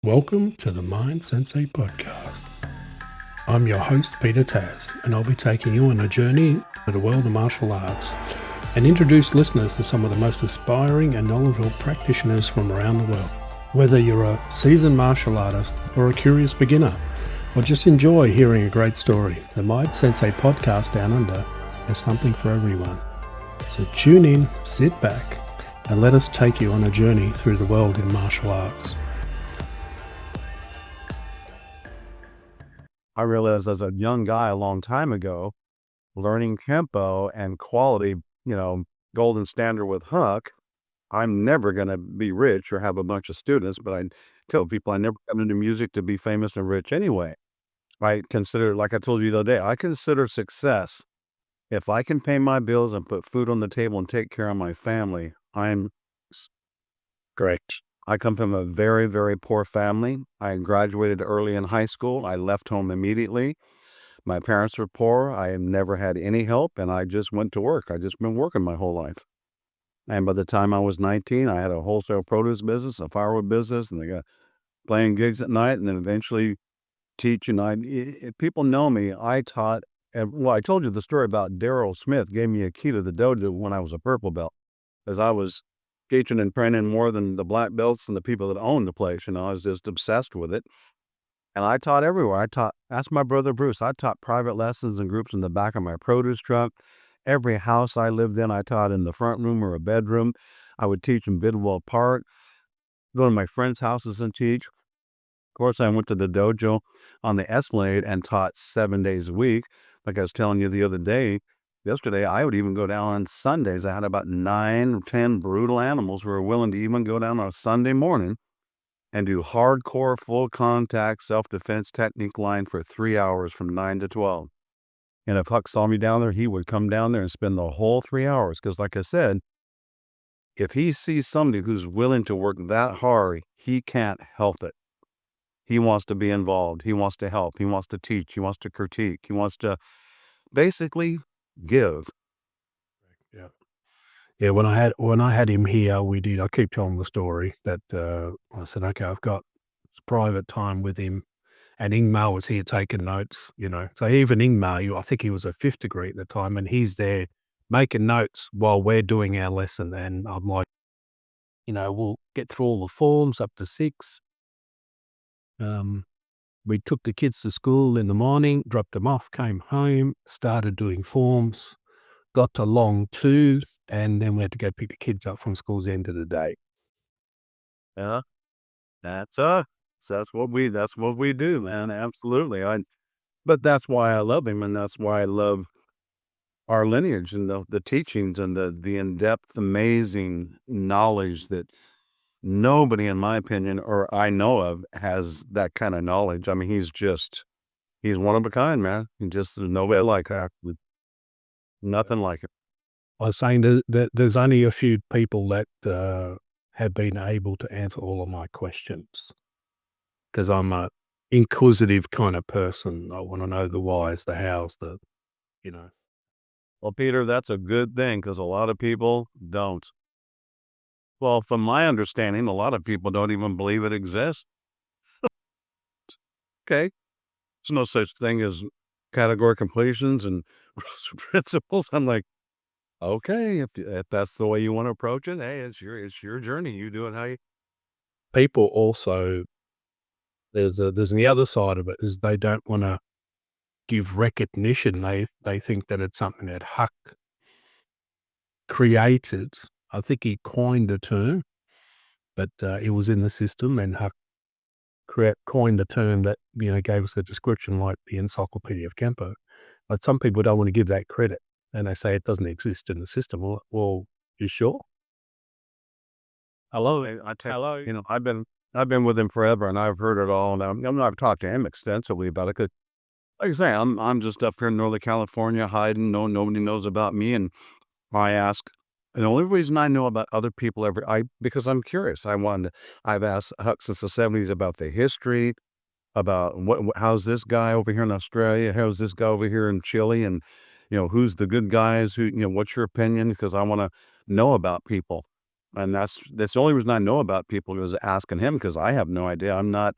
Welcome to the Mind Sensei podcast. I'm your host, Peter Taz, and I'll be taking you on a journey to the world of martial arts and introduce listeners to some of the most inspiring and knowledgeable practitioners from around the world. Whether you're a seasoned martial artist or a curious beginner, or just enjoy hearing a great story, the Mind Sensei podcast Down Under has something for everyone. So tune in, sit back, and let us take you on a journey through the world in martial arts. I realized as a young guy a long time ago, learning Kenpo and quality, golden standard with Huk, I'm never going to be rich or have a bunch of students, but I tell people I never got into music to be famous and rich anyway. I consider, like I told you the other day, I consider success. If I can pay my bills and put food on the table and take care of my family, I'm Correct. I come from a very, very poor family. I graduated early in high school. I left home immediately. My parents were poor. I have never had any help, and I just went to work. I just been working my whole life. And by the time I was 19, I had a wholesale produce business, a firewood business, and I got playing gigs at night, and then eventually teaching. People know me. I taught. I told you the story about Daryl Smith gave me a key to the dojo when I was a purple belt, as I was teaching and training more than the black belts and the people that owned the place. I was just obsessed with it. And I taught everywhere. Ask my brother Bruce, I taught private lessons in groups in the back of my produce truck. Every house I lived in, I taught in the front room or a bedroom. I would teach in Bidwell Park, go to my friends' houses and teach. Of course, I went to the dojo on the Esplanade and taught 7 days a week. Like I was telling you the other day, yesterday, I would even go down on Sundays. I had about 9 or 10 brutal animals who were willing to even go down on a Sunday morning and do hardcore, full contact, self-defense technique line for 3 hours from 9 to 12. And if Huck saw me down there, he would come down there and spend the whole 3 hours. Because like I said, if he sees somebody who's willing to work that hard, he can't help it. He wants to be involved. He wants to help. He wants to teach. He wants to critique. He wants to basically give. Yeah. Yeah, when I had him here, I keep telling the story that I said, okay, I've got private time with him, and Ingmar was here taking notes, So even Ingmar, I think he was a fifth degree at the time, and he's there making notes while we're doing our lesson. And I'm like, we'll get through all the forms up to 6. We took the kids to school in the morning, dropped them off, came home, started doing forms, got to long 2, and then we had to go pick the kids up from school at the end of the day. Yeah, that's us. That's what we do, man. Absolutely. But that's why I love him, and that's why I love our lineage and the teachings and the in-depth, amazing knowledge that nobody, in my opinion, or I know of, has that kind of knowledge. I mean, he's one of a kind, man. There's nobody like that. Nothing like it. I was saying that there's only a few people that have been able to answer all of my questions, because I'm a inquisitive kind of person. I want to know the whys, the hows, Well, Peter, that's a good thing because a lot of people don't. Well, from my understanding, a lot of people don't even believe it exists. Okay. There's no such thing as category completions and principles. I'm like, okay, if that's the way you want to approach it, hey, it's your journey. You do it how you. People also, there's the other side of it, is they don't want to give recognition. They think that it's something that Huck created. I think he coined the term, but it was in the system, and Huck coined the term that gave us a description like the Encyclopedia of Kenpo. But some people don't want to give that credit, and they say it doesn't exist in the system. Well, you sure? Hello, Hello. I've been with him forever, and I've heard it all. And I've talked to him extensively about it. 'Cause, like I say, I'm just up here in Northern California hiding. Nobody knows about me, and I ask. And the only reason I know about other people because I'm curious. I've asked Huck since the '70s about the history, about how's this guy over here in Australia, how's this guy over here in Chile, and who's the good guys, what's your opinion? Because I want to know about people. And that's the only reason I know about people was asking him, because I have no idea. I'm not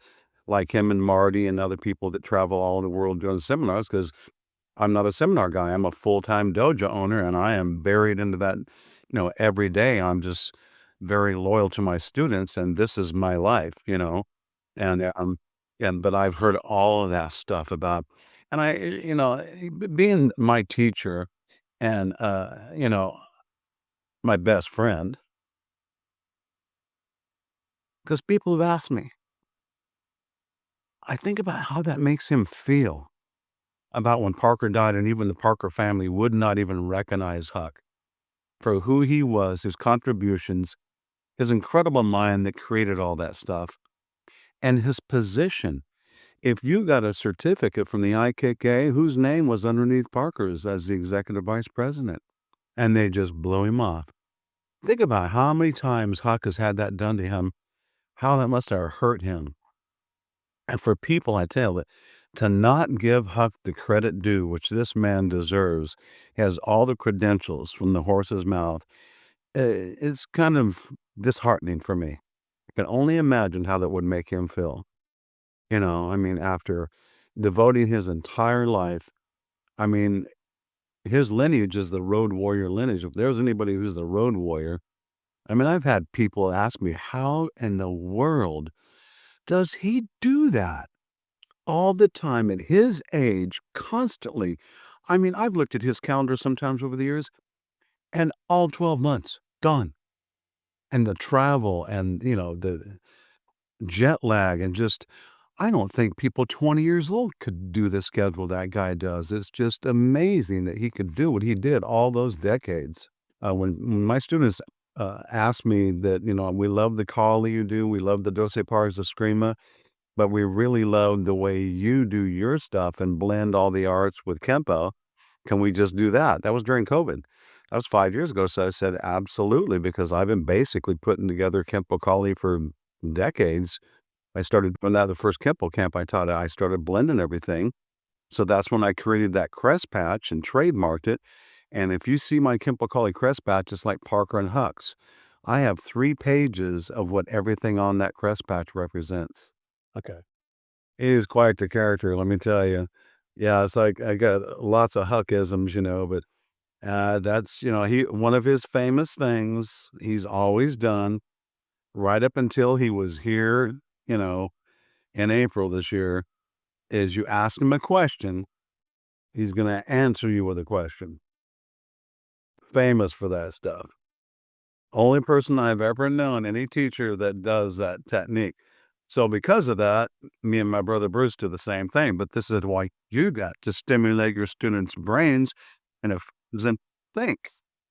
like him and Marty and other people that travel all over the world doing seminars, because I'm not a seminar guy. I'm a full-time dojo owner, and I am buried into that, every day. I'm just very loyal to my students, and this is my life. And but I've heard all of that stuff about, and being my teacher and my best friend, because people have asked me, I think about how that makes him feel about when Parker died, and even the Parker family would not even recognize Huck for who he was, his contributions, his incredible mind that created all that stuff, and his position. If you got a certificate from the IKK, whose name was underneath Parker's as the executive vice president, and they just blew him off. Think about how many times Huck has had that done to him, how that must have hurt him. And for people, I tell you, to not give Huck the credit due, which this man deserves, he has all the credentials from the horse's mouth. It's kind of disheartening for me. I can only imagine how that would make him feel. I mean, after devoting his entire life, I mean, his lineage is the road warrior lineage. If there's anybody who's the road warrior, I mean, I've had people ask me, how in the world does he do that all the time at his age, constantly? I mean, I've looked at his calendar sometimes over the years, and all 12 months gone. And the travel and, the jet lag, and just, I don't think people 20 years old could do the schedule that guy does. It's just amazing that he could do what he did all those decades. When my students ask me that, we love the Kali you do, we love the Doce parts of Eskrima, but we really love the way you do your stuff and blend all the arts with Kenpo. Can we just do that? That was during COVID. That was 5 years ago. So I said, absolutely, because I've been basically putting together Kenpo Kali for decades. I started doing that the first Kenpo camp I taught. I started blending everything. So that's when I created that crest patch and trademarked it. And if you see my Kenpo Kali crest patch, it's like Parker and Huck's. I have 3 pages of what everything on that crest patch represents. Okay. He is quite the character, let me tell you. Yeah, it's like I got lots of Huckisms, but that's, one of his famous things he's always done right up until he was here, in April this year, is you ask him a question, he's going to answer you with a question. Famous for that stuff. Only person I've ever known, any teacher that does that technique. So because of that, me and my brother Bruce do the same thing. But this is why you got to stimulate your students' brains and if them think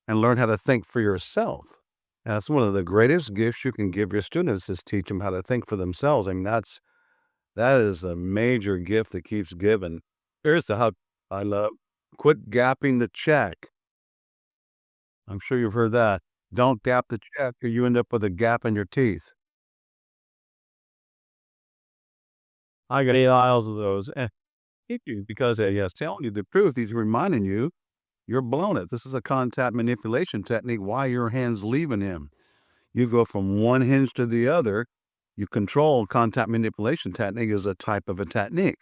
and learn how to think for yourself. That's one of the greatest gifts you can give your students, is teach them how to think for themselves. I mean, that is a major gift that keeps giving. Here's the hug I love. Quit gapping the check. I'm sure you've heard that. Don't gap the check or you end up with a gap in your teeth. I got 8 aisles of those. And because he's telling you the truth, he's reminding you you're blowing it. This is a contact manipulation technique. Why your hand's leaving him? You go from one hinge to the other. You control. Contact manipulation technique is a type of a technique.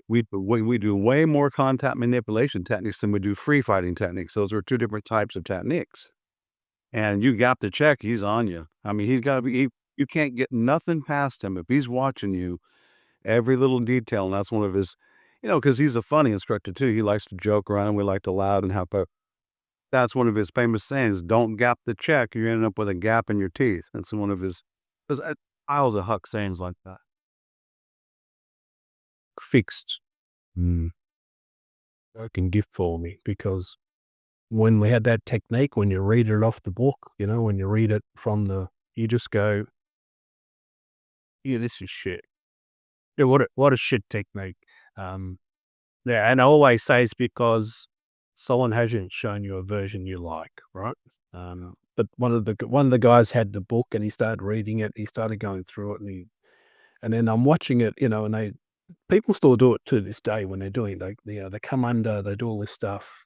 We do way more contact manipulation techniques than we do free fighting techniques. Those are 2 different types of techniques. And you gap the check, he's on you. I mean, he's got to be. You can't get nothing past him if he's watching you. Every little detail, and that's one of his, because he's a funny instructor too. He likes to joke around. We like to laugh and have fun. That's one of his famous sayings: "Don't gap the check, you end up with a gap in your teeth." That's one of his. There's piles of Huck sayings like that. Fixed. Working gift for me, because when we had that technique, when you read it off the book, when you read it you just go, yeah, this is shit. Yeah, what a shit technique. Yeah, and I always say it's because someone hasn't shown you a version you like, right? But one of the guys had the book and he started reading it. He started going through it, and then I'm watching it, and people still do it to this day when they're doing, like, they come under, they do all this stuff.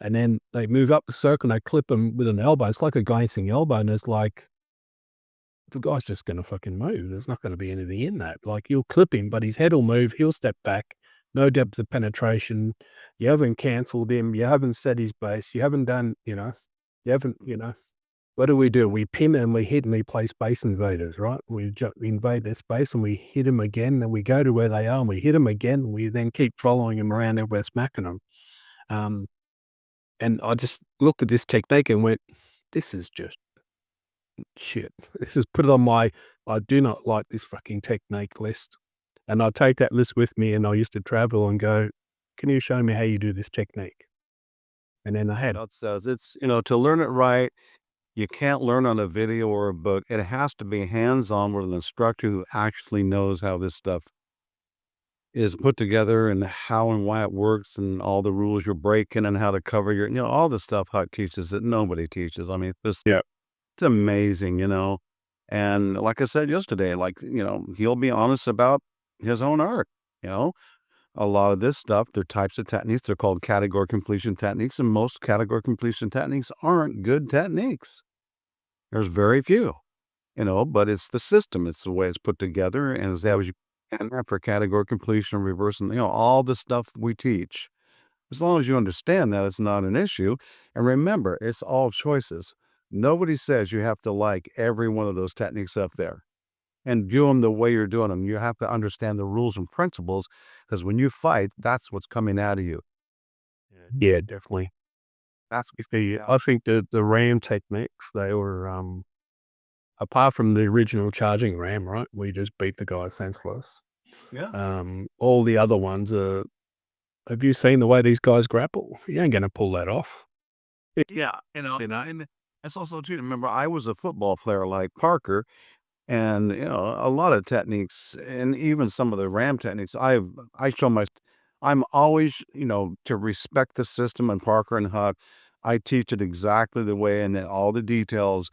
and then they move up the circle and they clip him with an elbow. It's like a glancing elbow, and it's like, the guy's just going to fucking move. There's not going to be anything in that. Like, you'll clip him, but his head will move. He'll step back. No depth of penetration. You haven't cancelled him. You haven't set his base. You haven't done, you haven't, what do? We pin and we hit and we play Space Invaders, right? We invade their space and we hit them again, and we go to where they are and we hit them again. And we then keep following them around and we're smacking them. And I just looked at this technique and went, this is just shit. This is put it on my, I do not like this fucking technique list. And I take that list with me, and I used to travel and go, can you show me how you do this technique? And then I had, It says it's, to learn it right, you can't learn on a video or a book. It has to be hands-on with an instructor who actually knows how this stuff is put together and how and why it works and all the rules you're breaking and how to cover your, all the stuff Huck teaches that nobody teaches. I mean, yeah, it's amazing, And like I said yesterday, he'll be honest about his own art, you know. A lot of this stuff, they're types of techniques. They're called category completion techniques, and most category completion techniques aren't good techniques. There's very few, but it's the system. It's the way it's put together, and as that was you and for category completion, reversing, all the stuff we teach. As long as you understand that, it's not an issue. And remember, it's all choices. Nobody says you have to like every one of those techniques up there and do them the way you're doing them. You have to understand the rules and principles, because when you fight, that's what's coming out of you. yeah, definitely. That's I think the ram techniques, they were, apart from the original charging ram, right? We just beat the guy senseless. yeah. All the other ones are, have you seen the way these guys grapple? You ain't going to pull that off. Yeah, and that's also too. Remember, I was a football player like Parker, and a lot of techniques, and even some of the ram techniques. I show my, I'm always to respect the system. And Parker and Huck, I teach it exactly the way and all the details,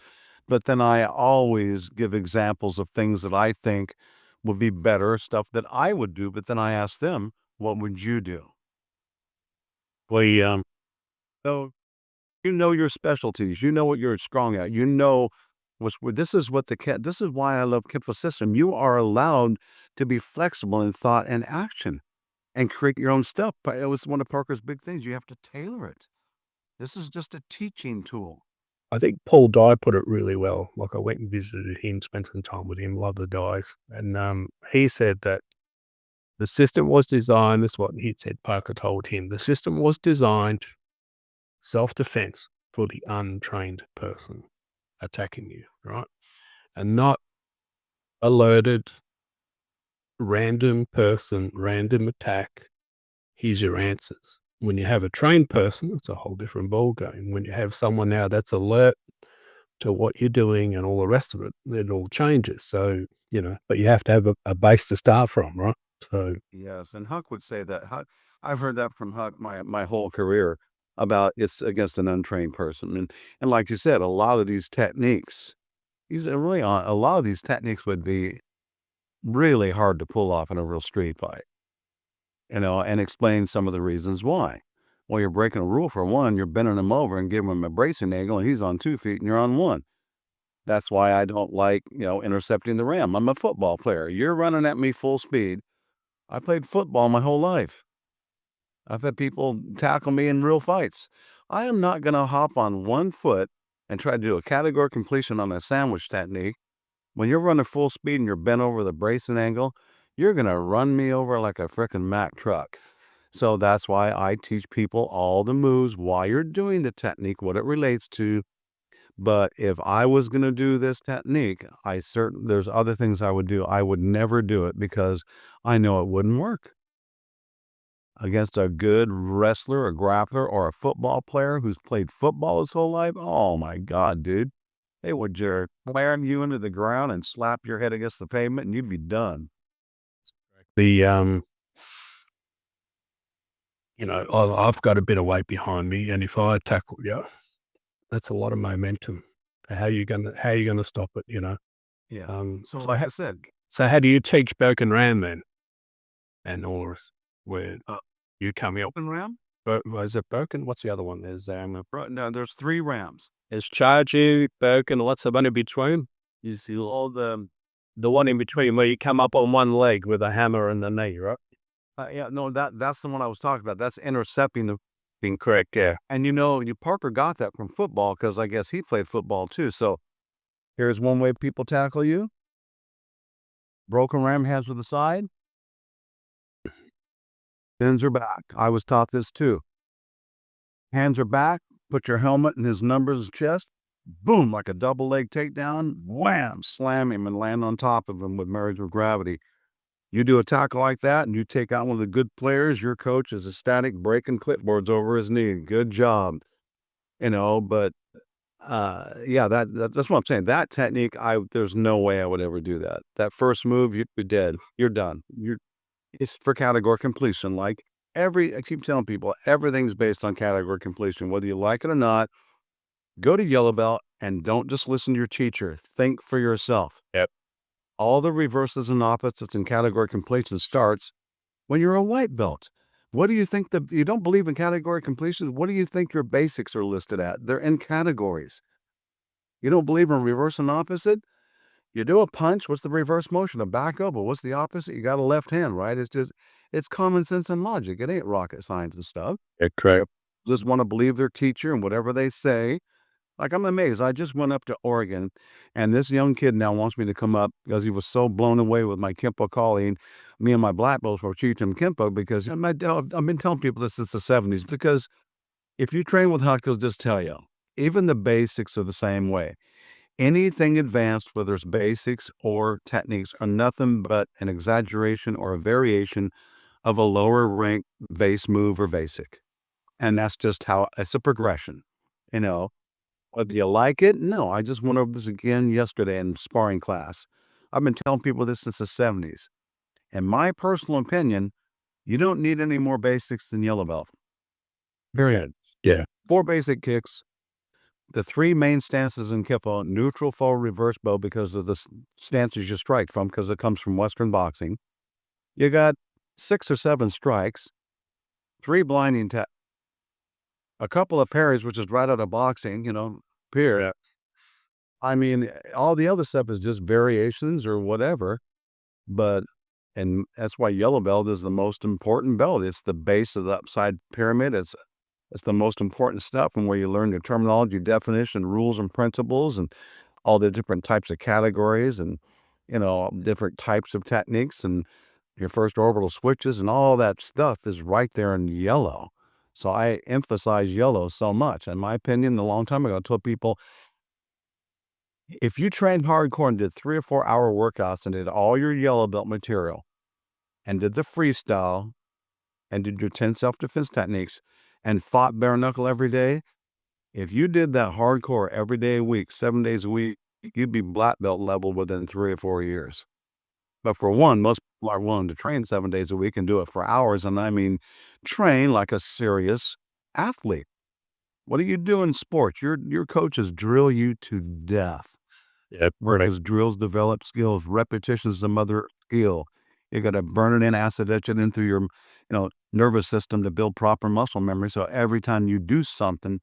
but then I always give examples of things that I think would be better, stuff that I would do. But then I ask them, what would you do? We, So you know your specialties. You know what you're strong at. You know this is what this is why I love Kenpo system. You are allowed to be flexible in thought and action and create your own stuff. But it was one of Parker's big things. You have to tailor it. This is just a teaching tool. I think Paul Dye put it really well. Like, I went and visited him, spent some time with him, love the Dyes. And he said that the system was designed, this is what he said, Parker told him, the system was designed self-defense for the untrained person attacking you, right? And not alerted, random person, random attack. Here's your answers. When you have a trained person, it's a whole different ballgame. When you have someone now that's alert to what you're doing and all the rest of it, it all changes. So, but you have to have a base to start from, right? So, Yes, and Huck would say that. Huck, I've heard that from Huck my whole career about it's against an untrained person, and like you said, a lot of these techniques, these are really a lot of these techniques would be really hard to pull off in a real street fight, and explain some of the reasons why. Well, you're breaking a rule for one. You're bending him over and giving him a bracing angle, and he's on 2 feet, and you're on one. That's why I don't like intercepting the ram. I'm a football player. You're running at me full speed. I played football my whole life. I've had people tackle me in real fights. I am not going to hop on 1 foot and try to do a category completion on a sandwich technique. When you're running full speed and you're bent over the bracing angle, you're going to run me over like a frickin' Mack truck. So that's why I teach people all the moves, why you're doing the technique, what it relates to. But if I was going to do this technique, there's other things I would do. I would never do it because I know it wouldn't work against a good wrestler, a grappler, or a football player who's played football his whole life. Oh my God, dude. They would just slam you into the ground and slap your head against the pavement and you'd be done. the, I've got a bit of weight behind me, and if I tackle you, that's a lot of momentum. How you gonna stop it? Yeah. So like I said, So how do you teach broken ram then? And all this, where you come up? open ram? is it broken? What's the other one? No, there's 3 rams. It's charging, broken, what's the one in between? You see all The one in between where you come up on one leg with a hammer and the knee, right? yeah, no, that's the one I was talking about. That's intercepting the. Incorrect, yeah. And Parker got that from football because I guess he played football too. So here's one way people tackle you. Broken ram, hands with the side. Hands are back. I was taught this too. Hands are back. Put your helmet in his numbers chest. Boom, like a double leg takedown. Wham, slam him and land on top of him with marriage with gravity. You do a tackle like that and you take out one of the good players, your coach is ecstatic, breaking clipboards over his knee. Good job. But yeah, that's what I'm saying. That technique, there's no way I would ever do that. That first move, you're dead. You're done. It's for category completion. I keep telling people, everything's based on category completion. Whether you like it or not, go to yellow belt and don't just listen to your teacher. Think for yourself. Yep. All the reverses and opposites in category completion starts when you're a white belt. What do you think you don't believe in category completion? What do you think your basics are listed at? They're in categories. You don't believe in reverse and opposite? You do a punch, what's the reverse motion? A back elbow. What's the opposite? You got a left hand, right? It's common sense and logic. It ain't rocket science and stuff. Correct. Just want to believe their teacher and whatever they say. I'm amazed. I just went up to Oregon, and this young kid now wants me to come up because he was so blown away with my Kenpo Kali. And me and my black belts were teaching him Kenpo because I've been telling people this since the 70s. Because if you train with Huk, he'll just tell you, even the basics are the same way. Anything advanced, whether it's basics or techniques, are nothing but an exaggeration or a variation of a lower rank base move or basic. And that's just how it's a progression, Whether you like it? No, I just went over this again yesterday in sparring class. I've been telling people this since the 70s. In my personal opinion, you don't need any more basics than yellow belt. Period. Yeah. 4 basic kicks. The 3 main stances in Kenpo: neutral, forward, reverse bow, because of the stances you strike from, because it comes from Western boxing. You got 6 or 7 strikes, 3 blinding a couple of parries, which is right out of boxing, period. I mean, all the other stuff is just variations or whatever, and that's why yellow belt is the most important belt. It's the base of the upside pyramid. It's the most important stuff, and where you learn your terminology, definition, rules, and principles, and all the different types of categories, and different types of techniques, and your first orbital switches, and all that stuff is right there in yellow. So I emphasize yellow so much. In my opinion, a long time ago, I told people, if you trained hardcore and did 3 or 4 hour workouts and did all your yellow belt material and did the freestyle and did your 10 self-defense techniques and fought bare knuckle every day, if you did that hardcore every day a week, 7 days a week, you'd be black belt level within 3 or 4 years. But for one, most people are willing to train 7 days a week and do it for hours. And I mean, train like a serious athlete. What do you do in sports? Your coaches drill you to death. Yep. Because drills develop skills. Repetition is the mother of skill. You got to burn it in, acid etch it in through your, nervous system to build proper muscle memory. So every time you do something,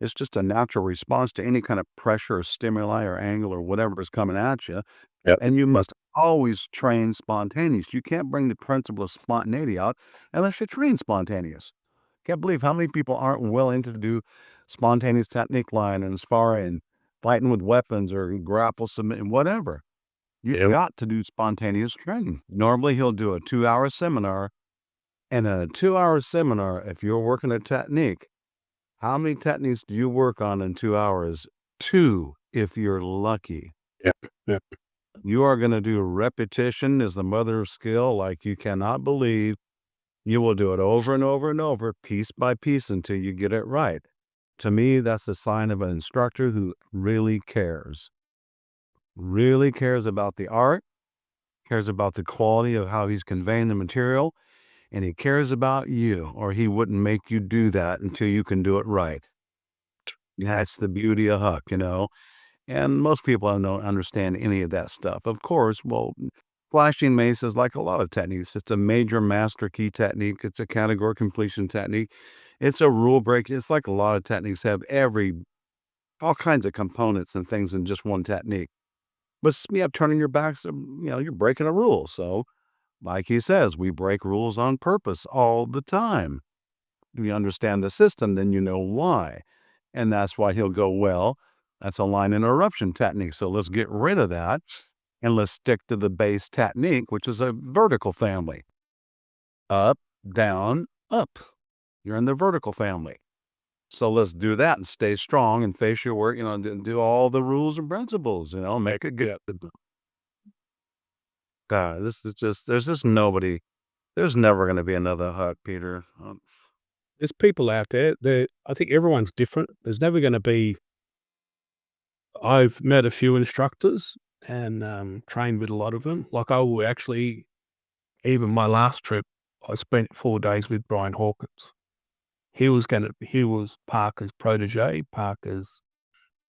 it's just a natural response to any kind of pressure or stimuli or angle or whatever is coming at you. Yep. And you must always train spontaneous. You can't bring the principle of spontaneity out unless you train spontaneous. Can't believe how many people aren't willing to do spontaneous technique line and sparring, fighting with weapons or grapple submit, whatever. You got to do spontaneous training. Normally he'll do a 2-hour seminar. And in a 2-hour seminar, if you're working a technique, how many techniques do you work on in 2 hours? 2, if you're lucky. Yep. You are going to do repetition is the mother of skill like you cannot believe. You will do it over and over and over, piece by piece, until you get it right. To me, that's the sign of an instructor who really cares about the art, cares about the quality of how he's conveying the material, and he cares about you, or he wouldn't make you do that until you can do it right. That's the beauty of Huk, And most people don't understand any of that stuff. Of course, well, Flashing mace is like a lot of techniques. It's a major master key technique. It's a category completion technique. It's a rule break. It's like a lot of techniques have all kinds of components and things in just one technique. But turning your back, so, you're breaking a rule. So, like he says, we break rules on purpose all the time. If you understand the system, then you know why. And that's why he'll go, well, that's a line interruption technique. So let's get rid of that and let's stick to the base technique, which is a vertical family. Up, down, up. You're in the vertical family. So let's do that and stay strong and face your work, do all the rules and principles, make it good. God, this is there's never going to be another Huk, Peter. There's people out there that I think everyone's different. There's never going to be. I've met a few instructors and trained with a lot of them. Like I will actually, even my last trip, I spent 4 days with Brian Hawkins. He was Parker's protege, Parker's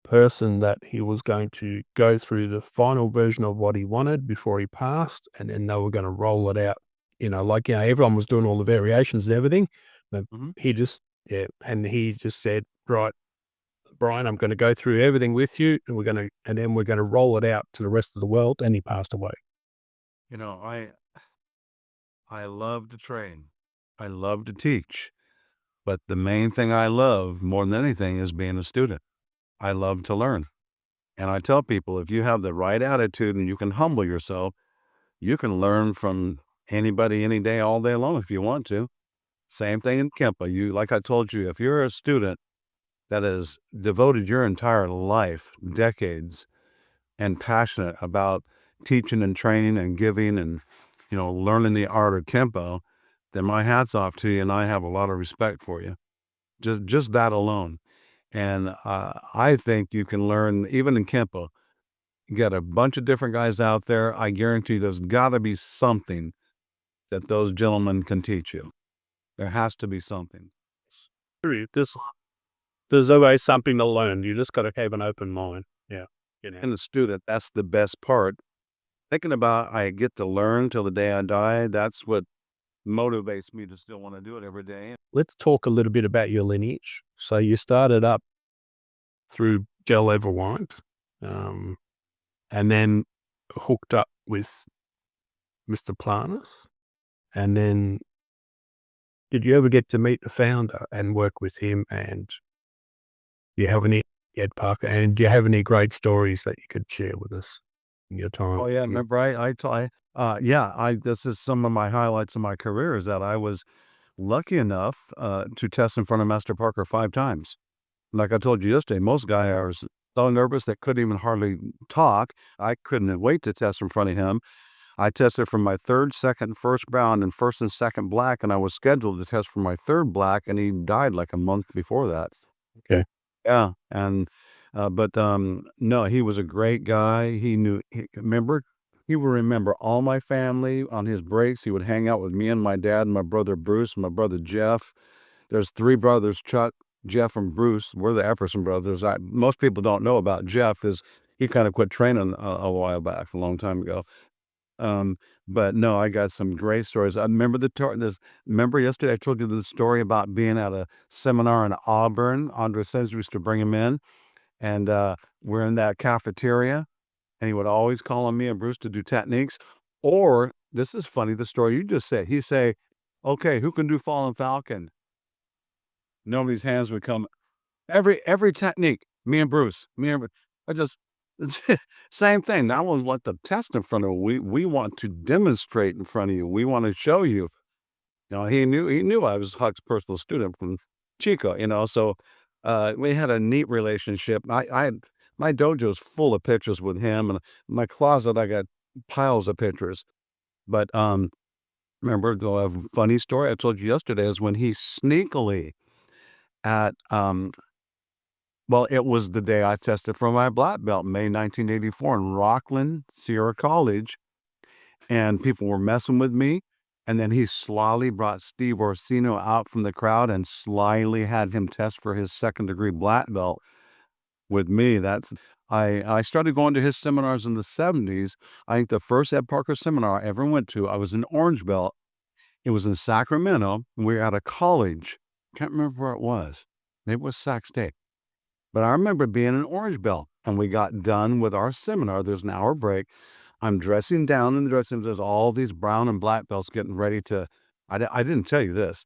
person that he was going to go through the final version of what he wanted before he passed, and then they were going to roll it out. Everyone was doing all the variations and everything, but he just said, right, Brian, I'm going to go through everything with you, and then we're going to roll it out to the rest of the world. And he passed away. I love to train. I love to teach. But the main thing I love more than anything is being a student. I love to learn. And I tell people, if you have the right attitude and you can humble yourself, you can learn from anybody, any day, all day long if you want to. Same thing in Kenpo. Like I told you, if you're a student that has devoted your entire life, decades, and passionate about teaching and training and giving and, learning the art of Kenpo, then my hat's off to you, and I have a lot of respect for you. Just that alone. And I think you can learn, even in Kenpo, you got a bunch of different guys out there. I guarantee there's got to be something that those gentlemen can teach you. There has to be something. There's always something to learn. You just got to have an open mind. Yeah. And the student, that's the best part. Thinking about I get to learn till the day I die, that's what motivates me to still want to do it every day. Let's talk a little bit about your lineage. So you started up through Del Everwind, and then hooked up with Mr. Planas. And then did you ever get to meet the founder and work with him? And do you have any, Ed Parker, and do you have any great stories that you could share with us in your time? Oh yeah, remember this is some of my highlights of my career is that I was lucky enough to test in front of Master Parker 5 times. Like I told you yesterday, most guys are so nervous they couldn't even hardly talk. I couldn't wait to test in front of him. I tested for my 3rd, 2nd, 1st brown, and 1st and 2nd black, and I was scheduled to test for my 3rd black, and he died like a month before that. Okay. Yeah, and no, he was a great guy. Remember, he would remember all my family on his breaks. He would hang out with me and my dad and my brother Bruce and my brother Jeff. There's 3 brothers, Chuck, Jeff, and Bruce. We're the Epperson brothers. Most people don't know about Jeff is he kind of quit training a while back, a long time ago. But no, I got some great stories. I remember remember yesterday I told you the story about being at a seminar in Auburn. Andre Sensei used to bring him in, and we're in that cafeteria, and he would always call on me and Bruce to do techniques. Or this is funny, the story you just said. He'd say, "Okay, who can do Fallen Falcon?" Nobody's hands would come. Every technique, me and Bruce, I just same thing. I won't let the test in front of you. We want to demonstrate in front of you. We want to show you. He knew I was Huk's personal student from Chico. So we had a neat relationship. My dojo's full of pictures with him, and my closet I got piles of pictures. But remember the funny story I told you yesterday is when he sneakily at it was the day I tested for my black belt, May 1984 in Rockland, Sierra College, and people were messing with me. And then he slyly brought Steve Orsino out from the crowd and slyly had him test for his 2nd degree black belt with me. I started going to his seminars in the 70s. I think the first Ed Parker seminar I ever went to, I was in Orange Belt. It was in Sacramento. We were at a college. Can't remember where it was. Maybe it was Sac State. But I remember being in Orange Belt, and we got done with our seminar. There's an hour break. I'm dressing down in the dressing room. There's all these brown and black belts getting ready to. I didn't tell you this,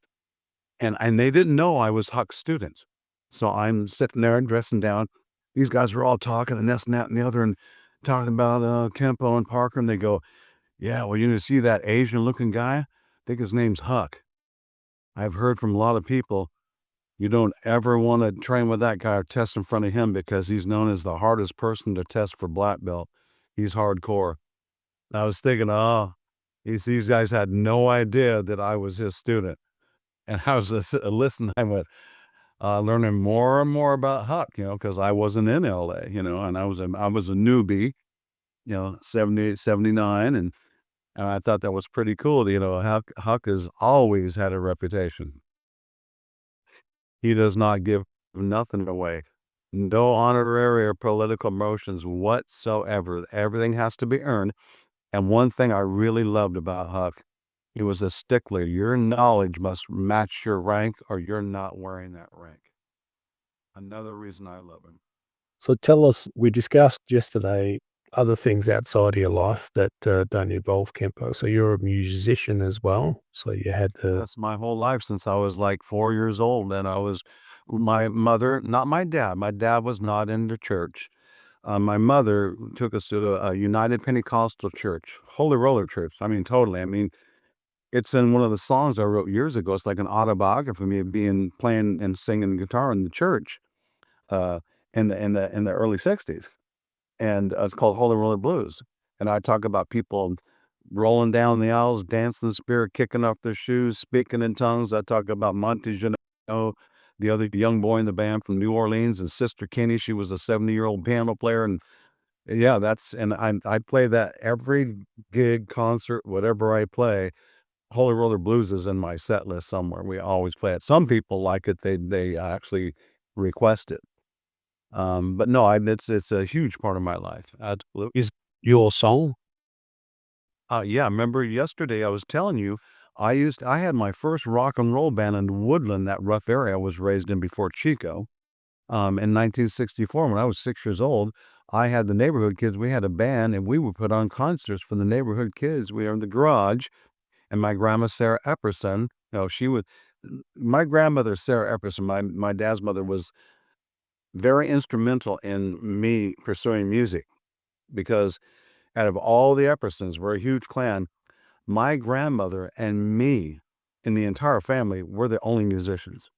and they didn't know I was Huck's student. So I'm sitting there and dressing down. These guys were all talking and this and that and the other, and talking about Kenpo and Parker. And they go, "Yeah, well, you see that Asian-looking guy? I think his name's Huck. I've heard from a lot of people. You don't ever want to train with that guy or test in front of him because he's known as the hardest person to test for black belt. He's hardcore." I was thinking, oh, these guys had no idea that I was his student. And I was listening, I went, learning more and more about Huck, because I wasn't in LA, and I was a newbie, 78, 79. And I thought that was pretty cool. Huck has always had a reputation. He does not give nothing away. No honorary or political motions whatsoever. Everything has to be earned. And one thing I really loved about Huck, he was a stickler. Your knowledge must match your rank or you're not wearing that rank. Another reason I love him. So tell us, we discussed yesterday other things outside of your life that don't involve Kenpo. So you're a musician as well. So you had to. That's my whole life since I was like 4 years old. And my mother, not my dad. My dad was not in the church. My mother took us to a United Pentecostal Church, Holy Roller Church. I mean, totally. I mean, it's in one of the songs I wrote years ago. It's like an autobiography of me playing and singing guitar in the church, in the early '60s, and it's called Holy Roller Blues. And I talk about people rolling down the aisles, dancing the spirit, kicking off their shoes, speaking in tongues. I talk about Monty Janot, the other young boy in the band from New Orleans, and Sister Kenny. She was a 70-year-old piano player, and yeah, I play that every gig, concert, whatever I play. Holy Roller Blues is in my set list somewhere. We always play it. Some people like it. They actually request it. But no, it's a huge part of my life. Absolutely. Is your song? Yeah, remember yesterday I was telling you, I had my first rock and roll band in Woodland, that rough area I was raised in before Chico. In 1964, when I was 6 years old, I had the neighborhood kids. We had a band, and we would put on concerts for the neighborhood kids. We were in the garage, and my grandma, Sarah Epperson, my grandmother, Sarah Epperson, my dad's mother, was very instrumental in me pursuing music, because out of all the Eppersons, we're a huge clan. My grandmother and me and the entire family were the only musicians.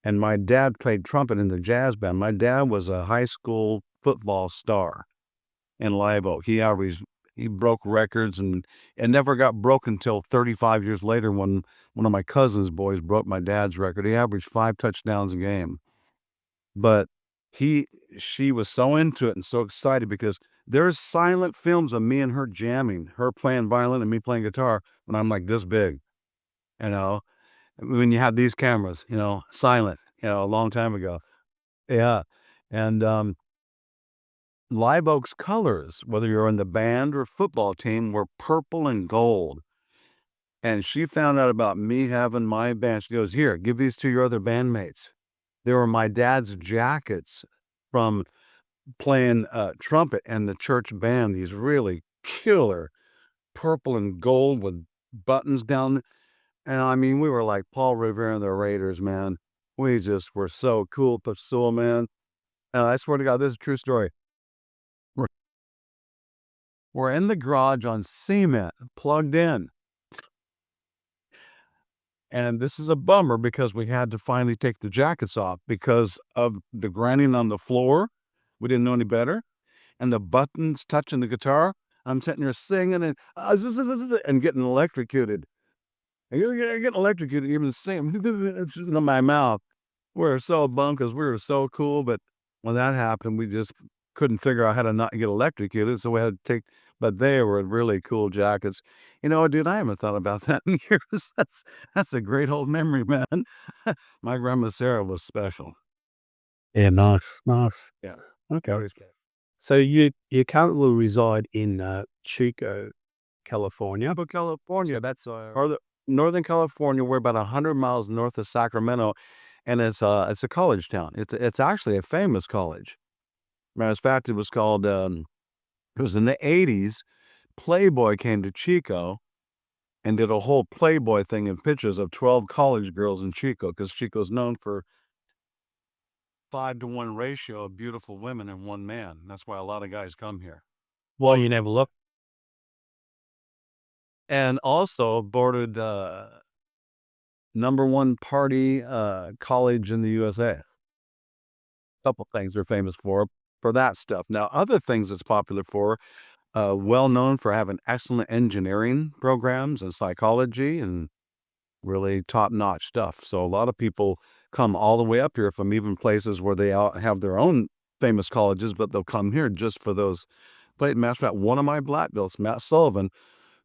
And my dad played trumpet in the jazz band. My dad was a high school football star in Live Oak. He broke records, and it never got broken until 35 years later when one of my cousin's boys broke my dad's record. He averaged 5 touchdowns a game. But she was so into it and so excited, because there's silent films of me and her jamming, her playing violin and me playing guitar when I'm like this big, when you have these cameras, silent, a long time ago. Yeah. And Live Oak's colors, whether you're in the band or football team, were purple and gold. And she found out about me having my band. She goes, "Here, give these to your other bandmates." They were my dad's jackets from playing trumpet and the church band, these really killer purple and gold with buttons down. And I mean, we were like Paul Revere and the Raiders, man. We just were so cool, Pasul, man. And I swear to God, this is a true story. We're in the garage on cement, plugged in. And this is a bummer, because we had to finally take the jackets off because of the grinding on the floor. We didn't know any better. And the buttons touching the guitar. I'm sitting there singing and getting electrocuted. And you're getting electrocuted, even singing in my mouth. We were so bummed because we were so cool. But when that happened, we just couldn't figure out how to not get electrocuted. So we had to but they were really cool jackets. Dude, I haven't thought about that in years. That's a great old memory, man. My grandma Sarah was special. Yeah, nice. Yeah. Okay. So you currently reside in Chico, California. But California, So that's Northern California, we're about 100 miles north of Sacramento, and it's a college town. It's actually a famous college. Matter of fact, it was called. It was in the 80s. Playboy came to Chico and did a whole Playboy thing in pictures of 12 college girls in Chico, because Chico's known for 5-to-1 ratio of beautiful women and one man. That's why a lot of guys come here. why you never look. And also boarded #1 party college in the USA. Couple things they're famous for that stuff. Now, other things it's popular for, well known for having excellent engineering programs and psychology and really top-notch stuff. So a lot of people come all the way up here from even places where they have their own famous colleges, but they'll come here just for those. Matter of fact, one of my black belts, Matt Sullivan,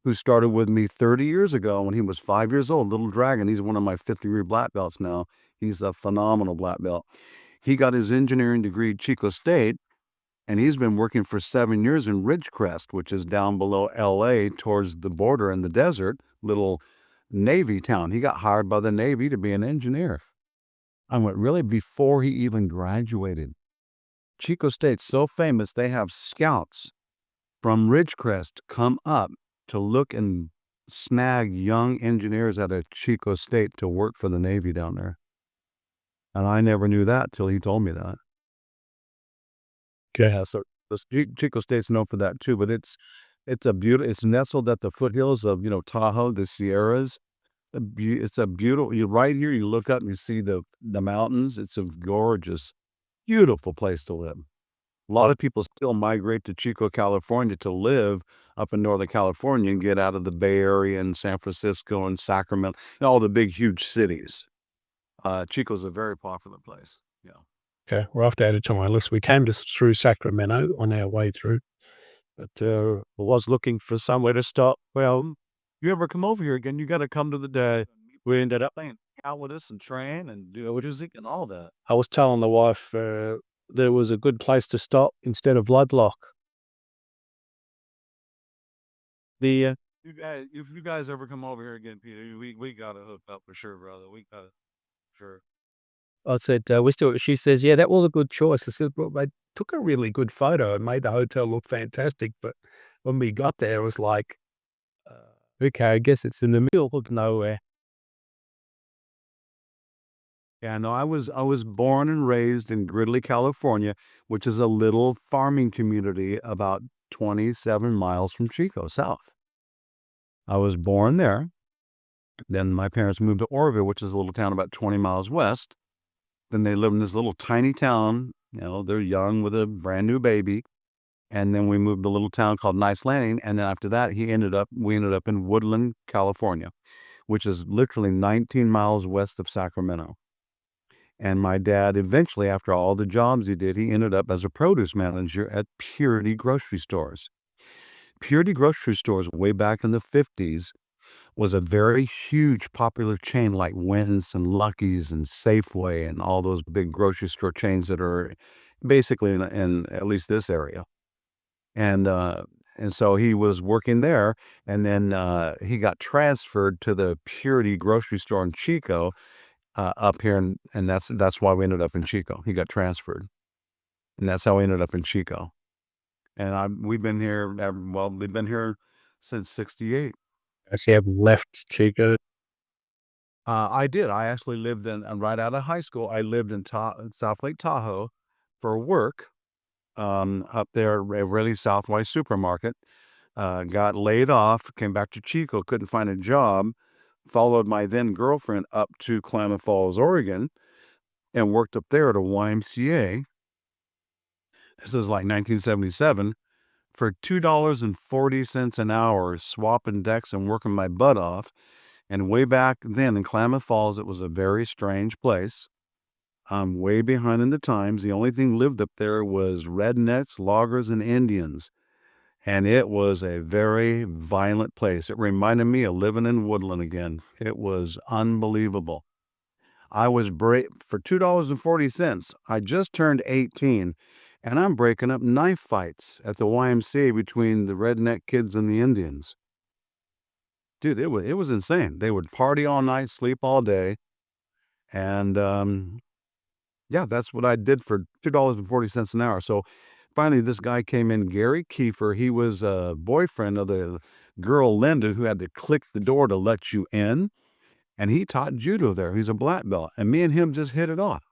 who started with me 30 years ago when he was 5 years old, Little Dragon. He's one of my 5th-degree black belts now. He's a phenomenal black belt. He got his engineering degree at Chico State, and he's been working for 7 years in Ridgecrest, which is down below LA towards the border in the desert, little Navy town. He got hired by the Navy to be an engineer. I went, really? Before he even graduated. Chico State's so famous, they have scouts from Ridgecrest come up to look and snag young engineers out of Chico State to work for the Navy down there. And I never knew that till he told me that. Okay. So Chico State's known for that too, but it's it's nestled at the foothills of, Tahoe, the Sierras. It's a beautiful, you right here, you look up and you see the mountains. It's a gorgeous, beautiful place to live. A lot of people still migrate to Chico, California to live up in Northern California and get out of the Bay Area and San Francisco and Sacramento, all the big, huge cities. Chico's a very popular place. Yeah. Okay, we'll have to add it to my list. We came through Sacramento on our way through. But I was looking for somewhere to stop. Well, you ever come over here again, you got to come to the day. We ended up Playing out with us and train and do music and all that. I was telling the wife there was a good place to stop instead of Bloodlock. If you guys ever come over here again, Peter, we gotta hook up for sure, brother. We gotta, sure. I said, she says, yeah, that was a good choice. I said, well, they took a really good photo and made the hotel look fantastic. But when we got there, it was like, okay, I guess it's in the middle of nowhere. Yeah, no, I was born and raised in Gridley, California, which is a little farming community about 27 miles from Chico, south. I was born there. Then my parents moved to Orville, which is a little town about 20 miles west. Then they lived in this little tiny town. They're young with a brand new baby. And then we moved to a little town called Nice Landing. And then after that, we ended up in Woodland, California, which is literally 19 miles west of Sacramento. And my dad, eventually, after all the jobs he did, he ended up as a produce manager at Purity Grocery Stores. Purity Grocery Stores, way back in the 50s, was a very huge, popular chain like Wynn's and Lucky's and Safeway and all those big grocery store chains that are basically in at least this area. And so he was working there, and then he got transferred to the Purity Grocery Store in Chico, up here, and that's why we ended up in Chico. He got transferred, and that's how we ended up in Chico. And we've been here. We've been here since '68. Actually, have left Chico. I did. I actually lived right out of high school. I lived in South Lake Tahoe for work. Up there, really Southwest Supermarket. Got laid off. Came back to Chico. Couldn't find a job. Followed my then girlfriend up to Klamath Falls, Oregon, and worked up there at a YMCA. This is like 1977 for $2.40 an hour, swapping decks and working my butt off. And way back then in Klamath Falls, it was a very strange place. I'm way behind in the times. The only thing lived up there was rednecks, loggers, and Indians. And it was a very violent place. It reminded me of living in Woodland again. It was unbelievable. I was for $2.40. I just turned 18, And I'm breaking up knife fights at the YMCA between the redneck kids and the Indians. Dude, it was insane. They would party all night, sleep all day. And yeah, that's what I did for $2.40 an hour. So finally, this guy came in, Gary Kiefer. He was a boyfriend of the girl Linda, who had to click the door to let you in. And he taught judo there. He's a black belt. And me and him just hit it off.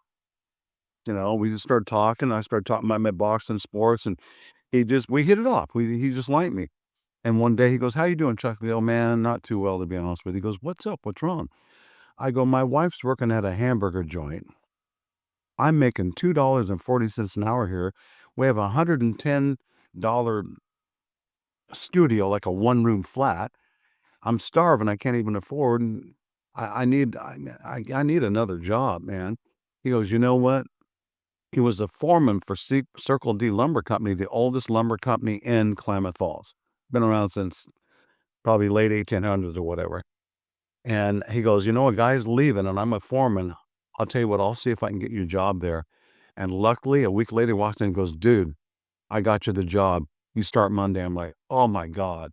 We just started talking. I started talking about my boxing sports, and we hit it off. He just liked me. And one day he goes, "How you doing, Chuck?" I go, "Man, not too well, to be honest with you." He goes, "What's up? What's wrong?" I go, "My wife's working at a hamburger joint. I'm making $2.40 an hour here. We have a $110 studio, like a one-room flat. I'm starving. I can't even afford. And I need another job, man." He goes, "You know what?" He was a foreman for Circle D Lumber Company, the oldest lumber company in Klamath Falls. Been around since probably late 1800s or whatever. And he goes, "You know, a guy's leaving and I'm a foreman. I'll tell you what, I'll see if I can get you a job there." And luckily, a week later, he walks in and goes, "Dude, I got you the job. You start Monday." I'm like, oh my God.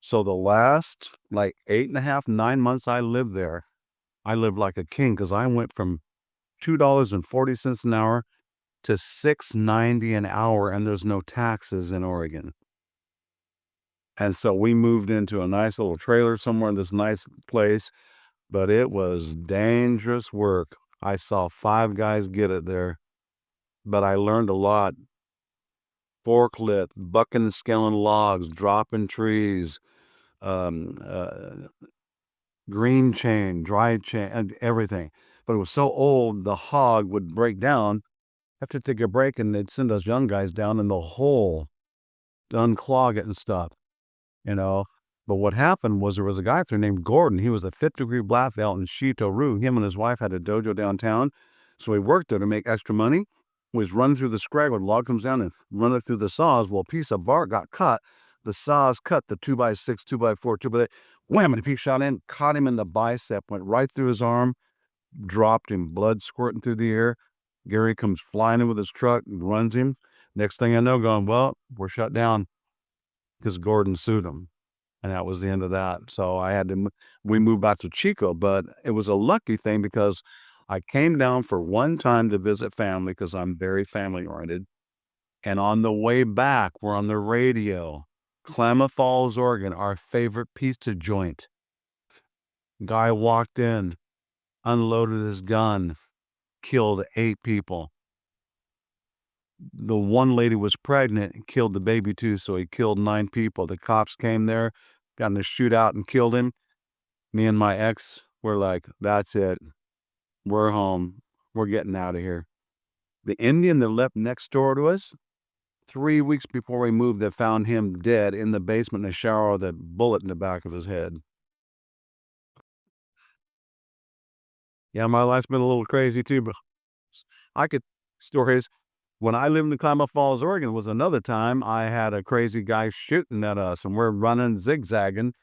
So the last like 8.5, 9 months I lived there, I lived like a king, because I went from $2.40 an hour to $6.90 an hour, and there's no taxes in Oregon. And so we moved into a nice little trailer somewhere in this nice place, but it was dangerous work. I saw 5 guys get it there, but I learned a lot. Forklift, bucking and scaling logs, dropping trees, green chain, dry chain, and everything. But it was so old, the hog would break down, have to take a break, and they'd send us young guys down in the hole to unclog it and stuff. But what happened was, there was a guy there named Gordon. He was a 5th-degree black belt in Shito-Ryu. Him and his wife had a dojo downtown, so he worked there to make extra money. He was running through the scraggle, log comes down and run it through the saws. Well, a piece of bark got cut. The saws cut the 2x6, 2x4, 2x8. Wham! And he shot in, caught him in the bicep, went right through his arm, dropped him, blood squirting through the air. Gary comes flying in with his truck and runs him. Next thing I know, going, well, we're shut down, because Gordon sued him. And that was the end of that. So we moved back to Chico, but it was a lucky thing, because I came down for one time to visit family, because I'm very family oriented. And on the way back, we're on the radio. Klamath Falls, Oregon, our favorite pizza joint. Guy walked in, unloaded his gun, killed 8 people. The one lady was pregnant and killed the baby too, so he killed 9 people. The cops came there, got in a shootout and killed him. Me and my ex were like, that's it. We're home. We're getting out of here. The Indian that left next door to us, 3 weeks before we moved, they found him dead in the basement in a shower with a bullet in the back of his head. Yeah, my life's been a little crazy too, but I could stories. When I lived in Klamath Falls, Oregon, was another time I had a crazy guy shooting at us, and we're running, zigzagging,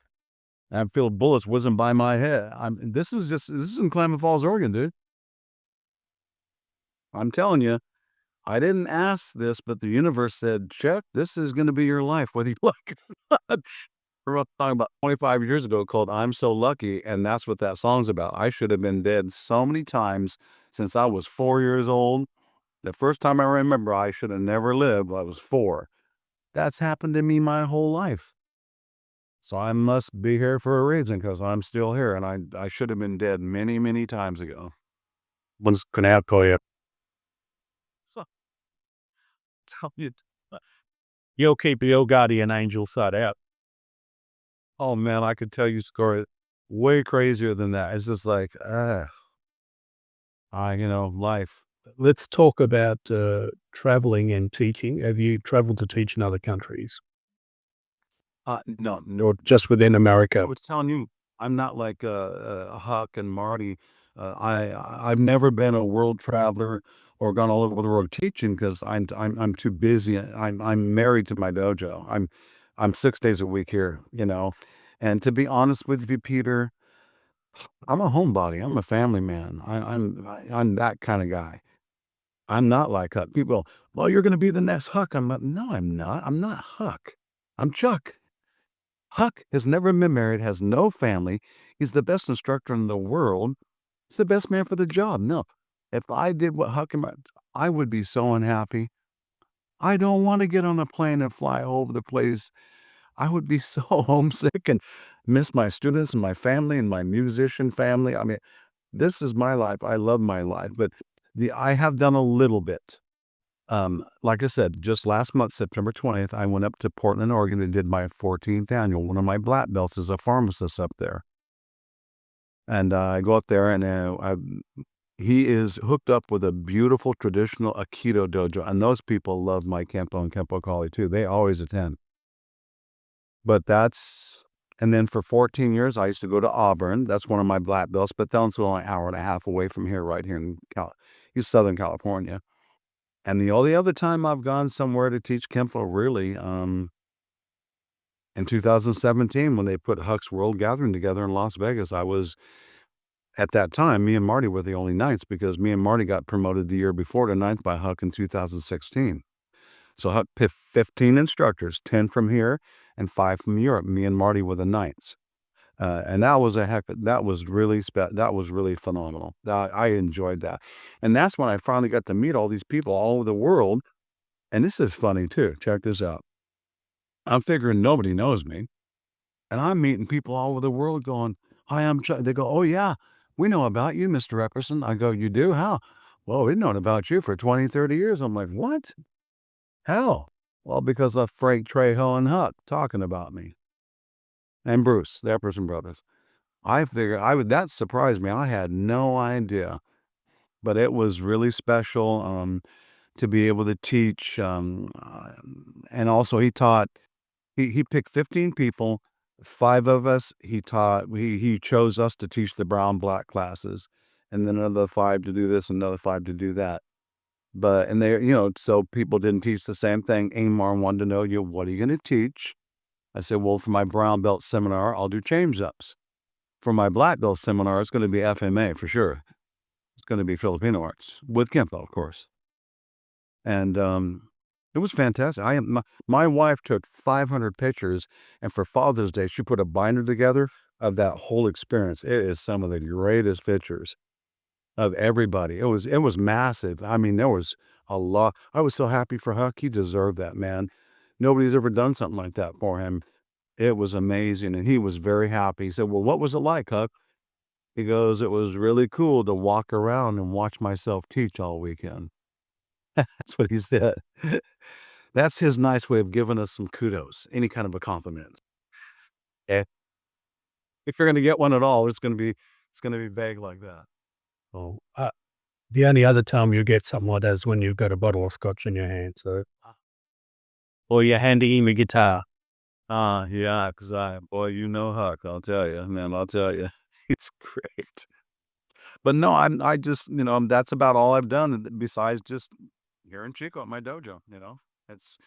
and I feel bullets whizzing by my head. This is in Klamath Falls, Oregon, dude. I'm telling you, I didn't ask this, but the universe said, "Chuck, this is going to be your life, whether you like it or not." We're talking about 25 years ago, called "I'm So Lucky," and that's what that song's about. I should have been dead so many times since I was 4 years old. The first time I remember I should have never lived, I was 4. That's happened to me my whole life. So I must be here for a reason, because I'm still here, and I should have been dead many, many times ago. What's going to happen? You'll keep your guardian angel side out. Oh man, I could tell you story way crazier than that. It's just like, life. Let's talk about traveling and teaching. Have you traveled to teach in other countries, No, or just within I America? was telling you, I'm not like Huck and Marty. I've never been a world traveler or gone all over the world teaching, because I'm too busy. I'm married to my dojo. I'm 6 days a week here, And to be honest with you, Peter, I'm a homebody. I'm a family man. I'm that kind of guy. I'm not like Huck. People, well, you're going to be the next Huck. I'm like, no, I'm not. I'm not Huck. I'm Chuck. Huck has never been married, has no family. He's the best instructor in the world. He's the best man for the job. No, if I did what Huck and I would be so unhappy. I don't want to get on a plane and fly all over the place. I would be so homesick and miss my students and my family and my musician family. I mean, this is my life. I love my life, but I have done a little bit. Like I said, just last month, September 20th, I went up to Portland, Oregon and did my 14th annual. One of my black belts is a pharmacist up there. And I go up there and he is hooked up with a beautiful traditional Aikido dojo. And those people love my Kenpo and Kenpo Kali too. They always attend. But and then for 14 years, I used to go to Auburn. That's one of my black belts, but that's only an hour and a half away from here, right here in Southern California. And the only other time I've gone somewhere to teach Kenpo really, in 2017, when they put Huck's World Gathering together in Las Vegas, at that time, me and Marty were the only Knights because me and Marty got promoted the year before to Ninth by Huck in 2016. So Huck picked 15 instructors, 10 from here and 5 from Europe. Me and Marty were the Knights. And that was really phenomenal. I enjoyed that. And that's when I finally got to meet all these people all over the world. And this is funny too. Check this out. I'm figuring nobody knows me. And I'm meeting people all over the world going, hi, I'm Chuck. They go, oh yeah, we know about you, Mr. Epperson. I go, you do? How? Well, we've known about you for 20, 30 years. I'm like, what? How? Well, because of Frank, Trejo, and Huck talking about me. And Bruce, the Epperson brothers. I figured that surprised me. I had no idea, but it was really special to be able to teach. And also he taught, he picked 15 people, 5 of us, he chose us to teach the brown black classes, and then another 5 to do this, another 5 to do that. And they, so people didn't teach the same thing. Amar wanted to know, what are you going to teach? I said, well, for my brown belt seminar, I'll do change ups. For my black belt seminar, it's going to be FMA for sure. It's going to be Filipino arts with Kenpo, of course. And it was fantastic. My wife took 500 pictures, and for Father's Day, she put a binder together of that whole experience. It is some of the greatest pictures of everybody. It was massive. I mean, there was a lot. I was so happy for Huck. He deserved that, man. Nobody's ever done something like that for him. It was amazing, and he was very happy. He said, well, what was it like, Huck? He goes, it was really cool to walk around and watch myself teach all weekend. That's what he said. That's his nice way of giving us some kudos, any kind of a compliment. Okay. If you're going to get one at all, it's going to be vague like that. Oh, the only other time you get something like that is when you've got a bottle of scotch in your hand. So, Or you're handing him a guitar. Yeah, because Huck, I'll tell you, man, I'll tell you, he's great. But no, I just, that's about all I've done besides just here in Chico at my dojo. It's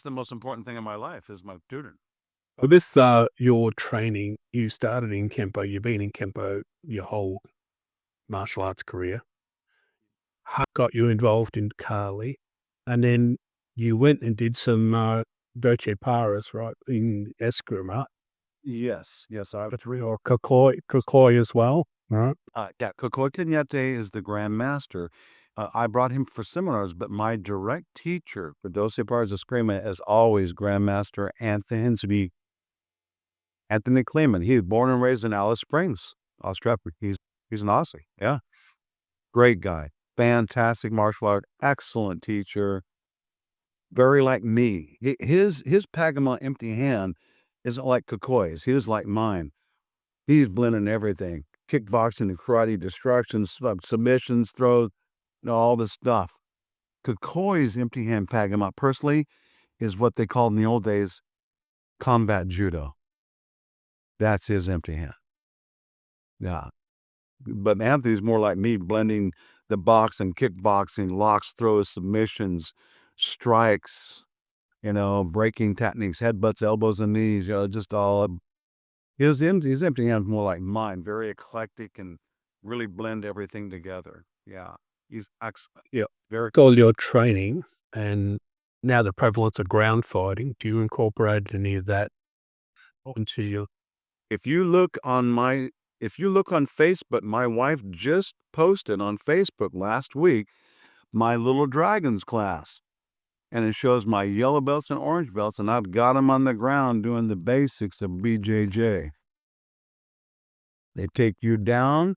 the most important thing in my life is my tutor. this your training. You started in Kenpo. You've been in Kenpo your whole martial arts career. Huck got you involved in Kali, and then you went and did some Doce Paras, right, in Eskrima. Yes, I have 3 Or Kokoi as well, right? Yeah, Kokoi Kenyete is the Grand Master. I brought him for seminars, but my direct teacher for Doce Paras Eskrima is always Grand Master Anthony Kleeman. He was born and raised in Alice Springs, Australia. He's an Aussie. Yeah, great guy, fantastic martial art, excellent teacher. Very like me. His Pangamont empty hand isn't like Kokoi's. His like mine. He's blending everything: kickboxing and karate, destructions, submissions, throws, all this stuff. Kokoi's empty hand Pangamont, personally, is what they called in the old days combat judo. That's his empty hand. Yeah. But Anthony's more like me, blending the boxing, kickboxing, locks, throws, submissions, strikes, breaking techniques, headbutts, elbows, and knees, just all. His empty hand more like mine, very eclectic and really blend everything together. Yeah. Yeah, very. All your training and now the prevalence of ground fighting, do you incorporate any of that into your? If you look on Facebook, my wife just posted on Facebook last week my little dragons class. And it shows my yellow belts and orange belts, and I've got them on the ground doing the basics of BJJ. They take you down.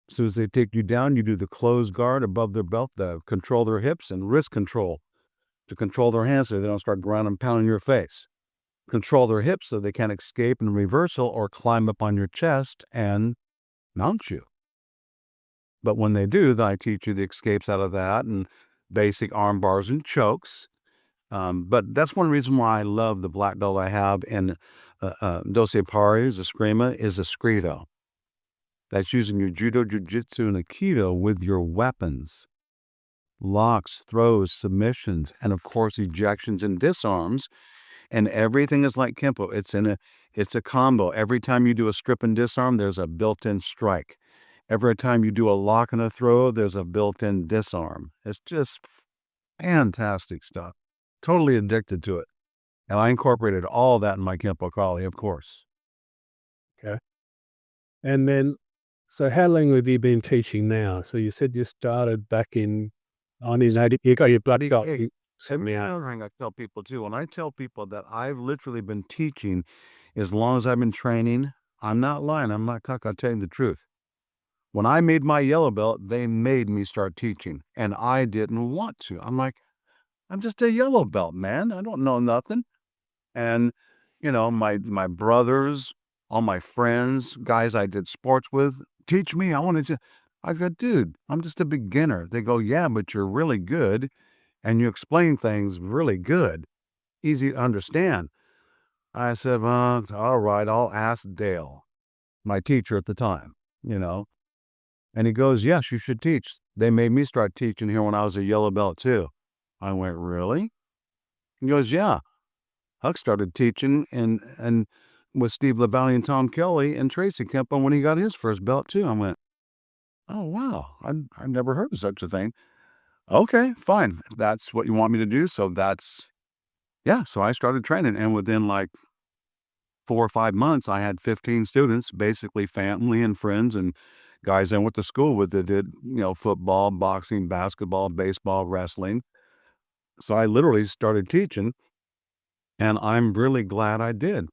As soon as they take you down, you do the closed guard above their belt, to control their hips, and wrist control to control their hands so they don't start ground and pounding your face. Control their hips so they can't escape in reversal or climb up on your chest and mount you. But when they do, then I teach you the escapes out of that and basic arm bars and chokes. But that's one reason why I love the black belt I have in Doce Pari's Eskrima is Eskrido. That's using your judo, jiu-jitsu, and aikido with your weapons. Locks, throws, submissions, and of course ejections and disarms. And everything is like Kenpo. It's a combo. Every time you do a strip and disarm, there's a built-in strike. Every time you do a lock and a throw, there's a built-in disarm. It's just fantastic stuff. Totally addicted to it. And I incorporated all that in my Kenpo Kali, of course. Okay. And then, so how long have you been teaching now? So you said you started back in 1980. You got your bloody got. And the other thing I tell people too, when I tell people that I've literally been teaching as long as I've been training, I'm not lying. I'm not cock. I'll tell you the truth. When I made my yellow belt, they made me start teaching, and I didn't want to. I'm like, I'm just a yellow belt, man. I don't know nothing. And, my brothers, all my friends, guys I did sports with, teach me. I go, dude, I'm just a beginner. They go, yeah, but you're really good. And you explain things really good, easy to understand. I said, well, all right, I'll ask Dale, my teacher at the time, And he goes, yes, you should teach. They made me start teaching here when I was a yellow belt too. I went, really? He goes, yeah. Huck started teaching and with Steve LaValle and Tom Kelly and Tracy Kenpo when he got his first belt too. I went, oh, wow, I've never heard of such a thing. Okay, fine. That's what you want me to do. So so I started training, and within like 4 or 5 months, I had 15 students, basically family and friends and guys I went to school with that did, football, boxing, basketball, baseball, wrestling. So I literally started teaching, and I'm really glad I did.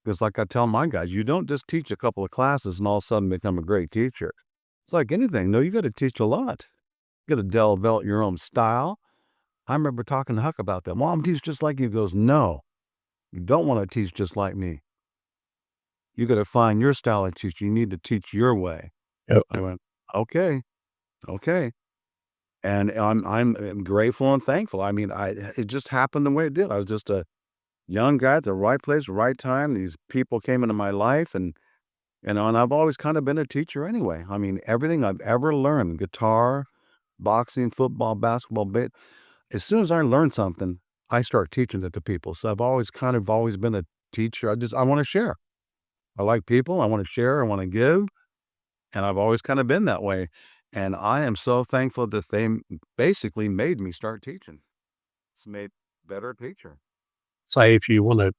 Because like I tell my guys, you don't just teach a couple of classes and all of a sudden become a great teacher. It's like anything. No, you got to teach a lot. You got to develop your own style. I remember talking to Huck about that. Mom, teach just like you. He goes, no, you don't want to teach just like me. You got to find your style of teaching. You need to teach your way. Yep. I went, okay. And I'm grateful and thankful. I mean, it just happened the way it did. I was just a young guy at the right place, right time. These people came into my life, and I've always kind of been a teacher anyway. I mean, everything I've ever learned, guitar, boxing, football, basketball, as soon as I learn something, I start teaching it to people. So I've always been a teacher. I want to share. I like people. I want to share. I want to give. And I've always kind of been that way. And I am so thankful that they basically made me start teaching. It's made better teacher. Say if you want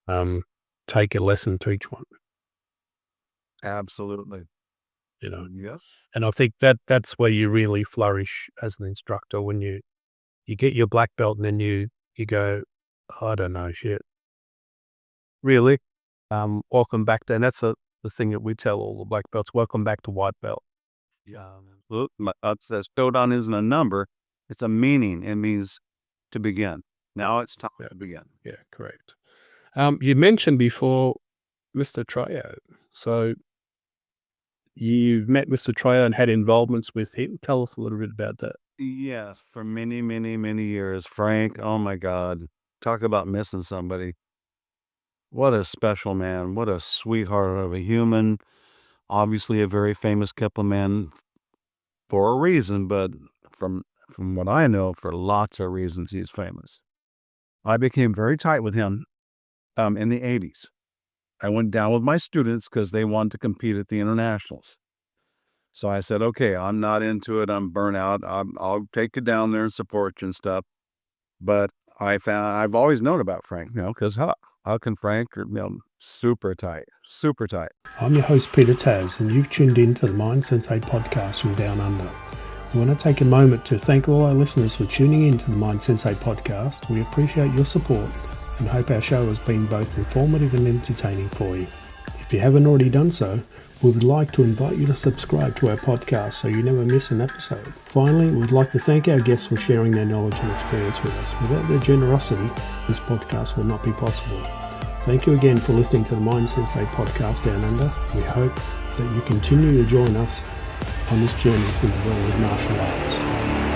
to take a lesson, teach one. Absolutely. Yes. And I think that's where you really flourish as an instructor, when you get your black belt and then you go, I don't know shit. Really? Welcome back to, and that's the thing that we tell all the black belts, welcome back to white belt. Yeah. Look, it says showdown isn't a number, it's a meaning. It means to begin. Now it's time to begin. Yeah, correct. You mentioned before Mr. Trejo. So you met Mr. Trejo and had involvements with him. Tell us a little bit about that. Yes, for many, many, many years. Frank, oh my God, talk about missing somebody. What a special man. What a sweetheart of a human. Obviously a very famous Kenpo man for a reason, but from what I know, for lots of reasons, he's famous. I became very tight with him in the 80s. I went down with my students because they wanted to compete at the internationals. So I said, okay, I'm not into it. I'm burnt out. I'll take you down there and support you and stuff. But I've always known about Frank, because Huck and Frank are, super tight, super tight. I'm your host, Peter Taz, and you've tuned in to the Mind Sensei podcast from Down Under. We want to take a moment to thank all our listeners for tuning in to the Mind Sensei podcast. We appreciate your support and hope our show has been both informative and entertaining for you. If you haven't already done so, we would like to invite you to subscribe to our podcast so you never miss an episode. Finally, we'd like to thank our guests for sharing their knowledge and experience with us. Without their generosity, this podcast would not be possible. Thank you again for listening to the Mind Sensei podcast Down Under. We hope that you continue to join us on this journey through the world of martial arts.